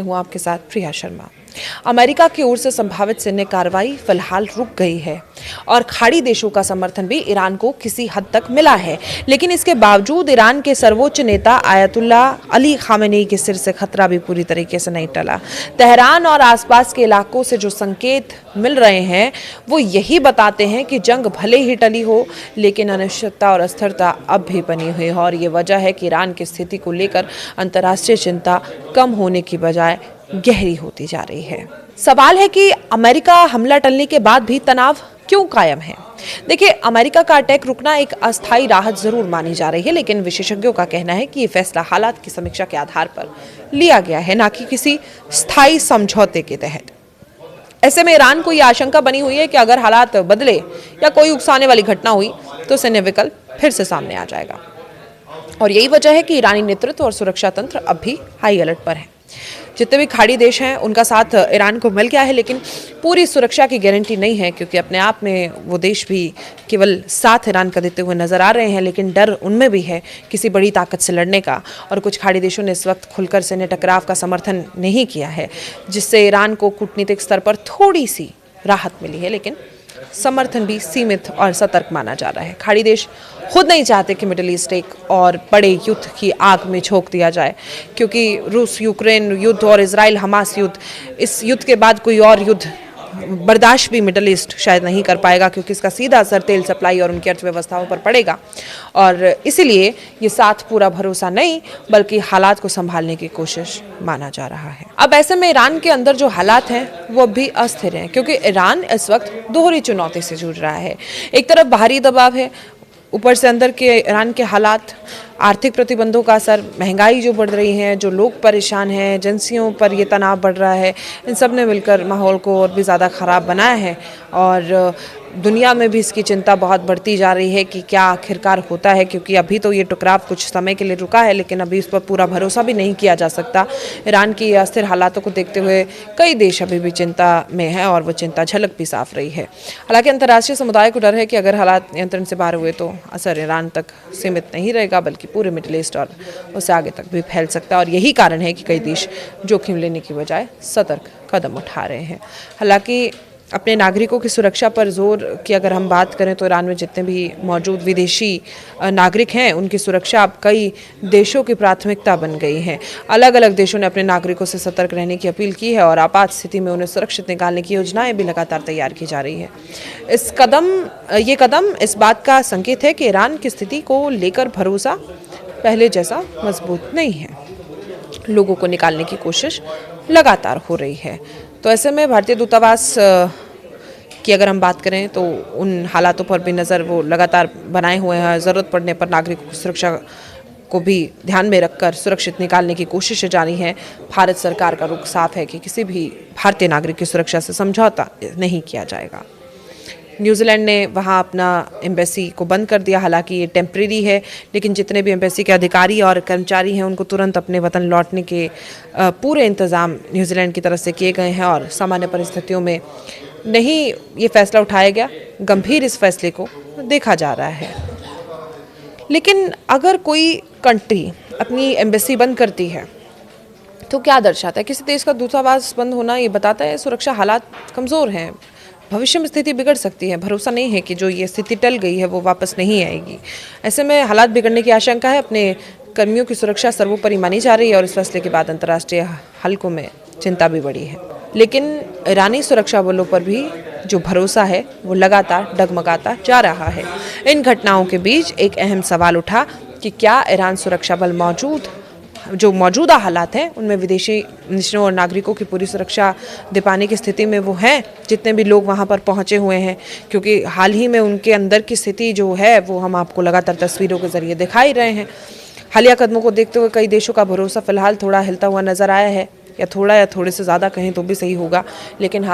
हूँ आपके साथ प्रिया शर्मा। अमेरिका की ओर से संभावित सैन्य कार्रवाई फिलहाल रुक गई है और खाड़ी देशों का समर्थन भी ईरान को किसी हद तक मिला है, लेकिन इसके बावजूद ईरान के सर्वोच्च नेता आयतुल्ला अली खामेनेई के सिर से खतरा भी पूरी तरीके से नहीं टला। तेहरान और आसपास के इलाकों से जो संकेत मिल रहे हैं वो यही बताते हैं कि जंग भले ही टली हो, लेकिन अनिश्चितता और अस्थिरता अब भी बनी हुई है और ये वजह है कि ईरान की स्थिति को लेकर अंतर्राष्ट्रीय चिंता कम होने की बजाय गहरी होती जा रही है। सवाल है कि अमेरिका हमला टलने के बाद भी तनाव क्यों कायम है। देखिए, अमेरिका का अटैक रुकना एक अस्थायी राहत जरूर मानी जा रही है, लेकिन विशेषज्ञों का कहना है कि ये फैसला हालात की समीक्षा के आधार पर लिया गया है, ना कि किसी स्थायी समझौते के तहत। ऐसे में ईरान को यह आशंका बनी हुई है कि अगर हालात बदले या कोई उकसाने वाली घटना हुई तो सैन्य विकल्प फिर से सामने आ जाएगा और यही वजह है कि ईरानी नेतृत्व और सुरक्षा तंत्र अब भी हाई अलर्ट पर है। जितने भी खाड़ी देश हैं उनका साथ ईरान को मिल गया है, लेकिन पूरी सुरक्षा की गारंटी नहीं है, क्योंकि अपने आप में वो देश भी केवल साथ ईरान का देते हुए नजर आ रहे हैं, लेकिन डर उनमें भी है किसी बड़ी ताकत से लड़ने का। और कुछ खाड़ी देशों ने इस वक्त खुलकर सैन्य टकराव का समर्थन नहीं किया है, जिससे ईरान को कूटनीतिक स्तर पर थोड़ी सी राहत मिली है, लेकिन समर्थन भी सीमित और सतर्क माना जा रहा है। खाड़ी देश खुद नहीं चाहते कि मिडिल ईस्ट एक और बड़े युद्ध की आग में झोंक दिया जाए, क्योंकि रूस यूक्रेन युद्ध और इजराइल हमास युद्ध, इस युद्ध के बाद कोई और युद्ध बर्दाश्त भी मिडिल ईस्ट शायद नहीं कर पाएगा, क्योंकि इसका सीधा असर तेल सप्लाई और उनकी अर्थव्यवस्थाओं पर पड़ेगा। और इसीलिए ये साथ पूरा भरोसा नहीं, बल्कि हालात को संभालने की कोशिश माना जा रहा है। अब ऐसे में ईरान के अंदर जो हालात हैं वो भी अस्थिर हैं, क्योंकि ईरान इस वक्त दोहरी चुनौती से जूझ रहा है। एक तरफ बाहरी दबाव है, ऊपर से अंदर के ईरान के हालात, आर्थिक प्रतिबंधों का असर, महंगाई जो बढ़ रही है, जो लोग परेशान हैं, एजेंसियों पर ये तनाव बढ़ रहा है, इन सब ने मिलकर माहौल को और भी ज़्यादा ख़राब बनाया है। और दुनिया में भी इसकी चिंता बहुत बढ़ती जा रही है कि क्या आखिरकार होता है, क्योंकि अभी तो ये टकराव कुछ समय के लिए रुका है, लेकिन अभी इस पर पूरा भरोसा भी नहीं किया जा सकता। ईरान की अस्थिर हालातों को देखते हुए कई देश अभी भी चिंता में हैं और वो चिंता झलक भी साफ रही है। हालांकि अंतर्राष्ट्रीय समुदाय को डर है कि अगर हालात नियंत्रण से बाहर हुए तो असर ईरान तक सीमित नहीं रहेगा, बल्कि पूरे मिडिल ईस्ट और उससे आगे तक भी फैल सकता है। और यही कारण है कि कई देश जोखिम लेने की बजाय सतर्क कदम उठा रहे हैं। हालांकि अपने नागरिकों की सुरक्षा पर जोर की अगर हम बात करें तो ईरान में जितने भी मौजूद विदेशी नागरिक हैं उनकी सुरक्षा अब कई देशों की प्राथमिकता बन गई है। अलग अलग देशों ने अपने नागरिकों से सतर्क रहने की अपील की है और आपात स्थिति में उन्हें सुरक्षित निकालने की योजनाएं भी लगातार तैयार की जा रही है। ये कदम इस बात का संकेत है कि ईरान की स्थिति को लेकर भरोसा पहले जैसा मजबूत नहीं है। लोगों को निकालने की कोशिश लगातार हो रही है। तो ऐसे में भारतीय दूतावास की अगर हम बात करें तो उन हालातों पर भी नज़र वो लगातार बनाए हुए हैं। ज़रूरत पड़ने पर नागरिकों की सुरक्षा को भी ध्यान में रखकर सुरक्षित निकालने की कोशिशें जारी हैं। भारत सरकार का रुख साफ है कि किसी भी भारतीय नागरिक की सुरक्षा से समझौता नहीं किया जाएगा। न्यूजीलैंड ने वहां अपना एम्बेसी को बंद कर दिया। हालांकि ये टेम्परेरी है, लेकिन जितने भी एम्बेसी के अधिकारी और कर्मचारी हैं उनको तुरंत अपने वतन लौटने के पूरे इंतज़ाम न्यूजीलैंड की तरफ से किए गए हैं और सामान्य परिस्थितियों में नहीं ये फैसला उठाया गया। गंभीर इस फैसले को देखा जा रहा है। लेकिन अगर कोई कंट्री अपनी एम्बेसी बंद करती है तो क्या दर्शाता है? किसी देश का दूतावास बंद होना ये बताता है सुरक्षा हालात कमज़ोर हैं, भविष्य में स्थिति बिगड़ सकती है। भरोसा नहीं है कि जो ये स्थिति टल गई है वो वापस नहीं आएगी। ऐसे में हालात बिगड़ने की आशंका है। अपने कर्मियों की सुरक्षा सर्वोपरि मानी जा रही है और इस फैसले के बाद अंतर्राष्ट्रीय हलकों में चिंता भी बढ़ी है। लेकिन ईरानी सुरक्षा बलों पर भी जो भरोसा है वो लगातार डगमगाता जा रहा है। इन घटनाओं के बीच एक अहम सवाल उठा कि क्या ईरान सुरक्षा बल जो मौजूदा हालात हैं उनमें विदेशी मिशनों और नागरिकों की पूरी सुरक्षा दे पाने की स्थिति में वो हैं, जितने भी लोग वहां पर पहुंचे हुए हैं। क्योंकि हाल ही में उनके अंदर की स्थिति जो है वो हम आपको लगातार तस्वीरों के जरिए दिखा ही रहे हैं। हालिया कदमों को देखते हुए कई देशों का भरोसा फिलहाल थोड़ा हिलता हुआ नजर आया है, या थोड़े से ज़्यादा कहें तो भी सही होगा। लेकिन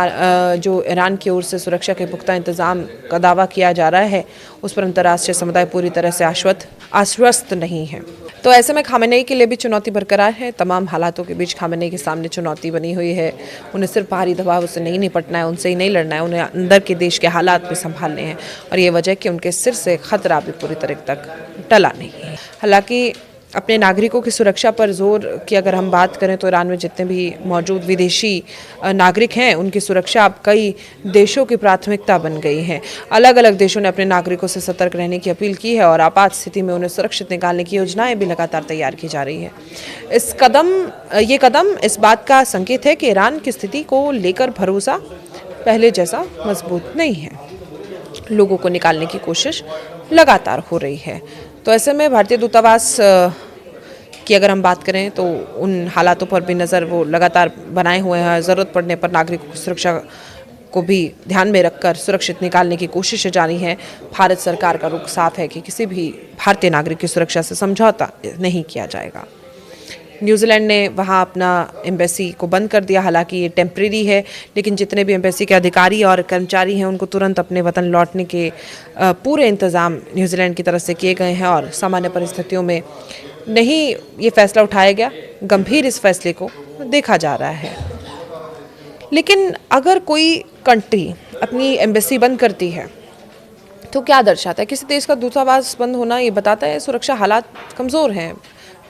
जो ईरान की ओर से सुरक्षा के पुख्ता इंतज़ाम का दावा किया जा रहा है उस पर अंतर्राष्ट्रीय समुदाय पूरी तरह से आश्वस्त नहीं है। तो ऐसे में खामेनेई के लिए भी चुनौती बरकरार है। तमाम हालातों के बीच खामेनेई के सामने चुनौती बनी हुई है। उन्हें सिर्फ बाहरी दबाव से नहीं निपटना है, उनसे ही नहीं लड़ना है, उन्हें अंदर के देश के हालात भी संभालने हैं। और ये वजह कि उनके सिर से खतरा भी पूरी तरह तक टला नहीं है। हालांकि अपने नागरिकों की सुरक्षा पर जोर की अगर हम बात करें तो ईरान में जितने भी मौजूद विदेशी नागरिक हैं उनकी सुरक्षा अब कई देशों की प्राथमिकता बन गई है। अलग अलग देशों ने अपने नागरिकों से सतर्क रहने की अपील की है और आपात स्थिति में उन्हें सुरक्षित निकालने की योजनाएं भी लगातार तैयार की जा रही है। ये कदम इस बात का संकेत है कि ईरान की स्थिति को लेकर भरोसा पहले जैसा मजबूत नहीं है। लोगों को निकालने की कोशिश लगातार हो रही है। तो ऐसे में भारतीय दूतावास की अगर हम बात करें तो उन हालातों पर भी नज़र वो लगातार बनाए हुए हैं। ज़रूरत पड़ने पर नागरिकों की सुरक्षा को भी ध्यान में रखकर सुरक्षित निकालने की कोशिशें जारी हैं। भारत सरकार का रुख साफ है कि किसी भी भारतीय नागरिक की सुरक्षा से समझौता नहीं किया जाएगा। न्यूजीलैंड ने वहां अपना एम्बेसी को बंद कर दिया। हालांकि ये टेम्परेरी है, लेकिन जितने भी एम्बेसी के अधिकारी और कर्मचारी हैं उनको तुरंत अपने वतन लौटने के पूरे इंतज़ाम न्यूजीलैंड की तरफ से किए गए हैं और सामान्य परिस्थितियों में नहीं ये फैसला उठाया गया। गंभीर इस फैसले को देखा जा रहा है। लेकिन अगर कोई कंट्री अपनी एम्बेसी बंद करती है तो क्या दर्शाता है? किसी देश का दूतावास बंद होना ये बताता है सुरक्षा हालात कमज़ोर हैं,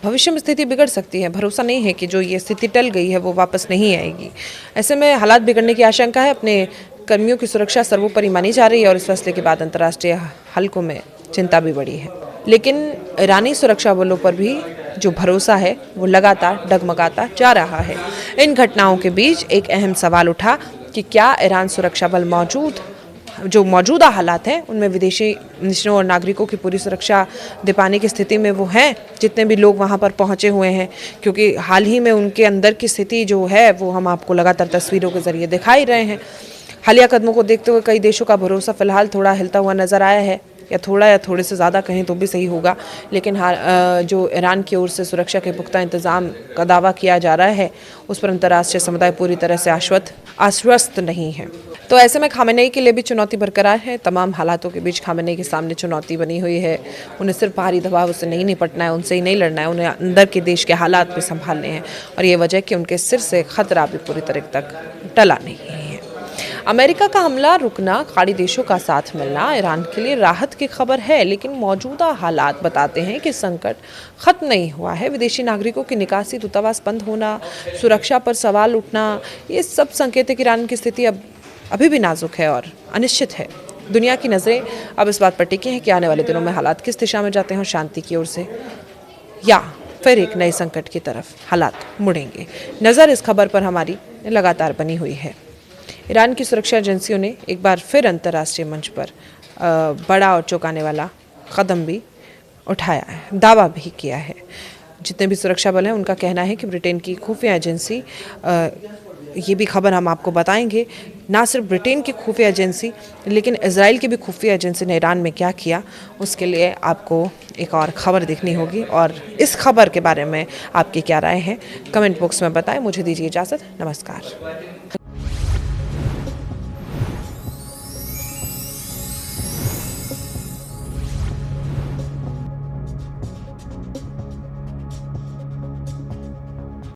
भविष्य में स्थिति बिगड़ सकती है। भरोसा नहीं है कि जो ये स्थिति टल गई है वो वापस नहीं आएगी। ऐसे में हालात बिगड़ने की आशंका है। अपने कर्मियों की सुरक्षा सर्वोपरि मानी जा रही है और इस फैसले के बाद अंतर्राष्ट्रीय हलकों में चिंता भी बढ़ी है। लेकिन ईरानी सुरक्षा बलों पर भी जो भरोसा है वो लगातार डगमगाता जा रहा है। इन घटनाओं के बीच एक अहम सवाल उठा कि क्या ईरान सुरक्षा बल जो मौजूदा हालात हैं उनमें विदेशी मिशनों और नागरिकों की पूरी सुरक्षा दे पाने की स्थिति में वो हैं, जितने भी लोग वहां पर पहुंचे हुए हैं। क्योंकि हाल ही में उनके अंदर की स्थिति जो है वो हम आपको लगातार तस्वीरों के जरिए दिखा ही रहे हैं। हालिया कदमों को देखते हुए कई देशों का भरोसा फिलहाल थोड़ा हिलता हुआ नजर आया है, या थोड़े से ज़्यादा कहें तो भी सही होगा। लेकिन जो ईरान की ओर से सुरक्षा के पुख्ता इंतज़ाम का दावा किया जा रहा है उस पर अंतर्राष्ट्रीय समुदाय पूरी तरह से आश्वस्त नहीं है। तो ऐसे में खामेनेई के लिए भी चुनौती बरकरार है। तमाम हालातों के बीच खामेनेई के सामने चुनौती बनी हुई है। उन्हें सिर्फ बाहरी दबाव से नहीं निपटना है, उनसे ही नहीं लड़ना है, उन्हें अंदर के देश के हालात भी संभालने हैं। और ये वजह कि उनके सिर से खतरा भी पूरी तरह तक टला नहीं है। अमेरिका का हमला रुकना, खाड़ी देशों का साथ मिलना ईरान के लिए राहत की खबर है, लेकिन मौजूदा हालात बताते हैं कि संकट खत्म नहीं हुआ है। विदेशी नागरिकों की निकासी, दूतावास बंद होना, सुरक्षा पर सवाल उठना, ये सब संकेत है कि ईरान की स्थिति अभी भी नाजुक है और अनिश्चित है। दुनिया की नज़रें अब इस बात पर टिकी हैं कि आने वाले दिनों में हालात किस दिशा में जाते हैं, शांति की ओर से या फिर एक नए संकट की तरफ हालात मुड़ेंगे। नज़र इस खबर पर हमारी लगातार बनी हुई है। ईरान की सुरक्षा एजेंसियों ने एक बार फिर अंतर्राष्ट्रीय मंच पर बड़ा और चौंकाने वाला कदम भी उठाया है, दावा भी किया है। जितने भी सुरक्षा बल हैं उनका कहना है कि ब्रिटेन की खुफिया एजेंसी, ये भी खबर हम आपको बताएंगे, ना सिर्फ ब्रिटेन की खुफिया एजेंसी लेकिन इजराइल की भी खुफिया एजेंसी ने ईरान में क्या किया उसके लिए आपको एक और ख़बर देखनी होगी। और इस खबर के बारे में आपकी क्या राय है कमेंट बॉक्स में बताएं। मुझे दीजिए इजाज़त। नमस्कार।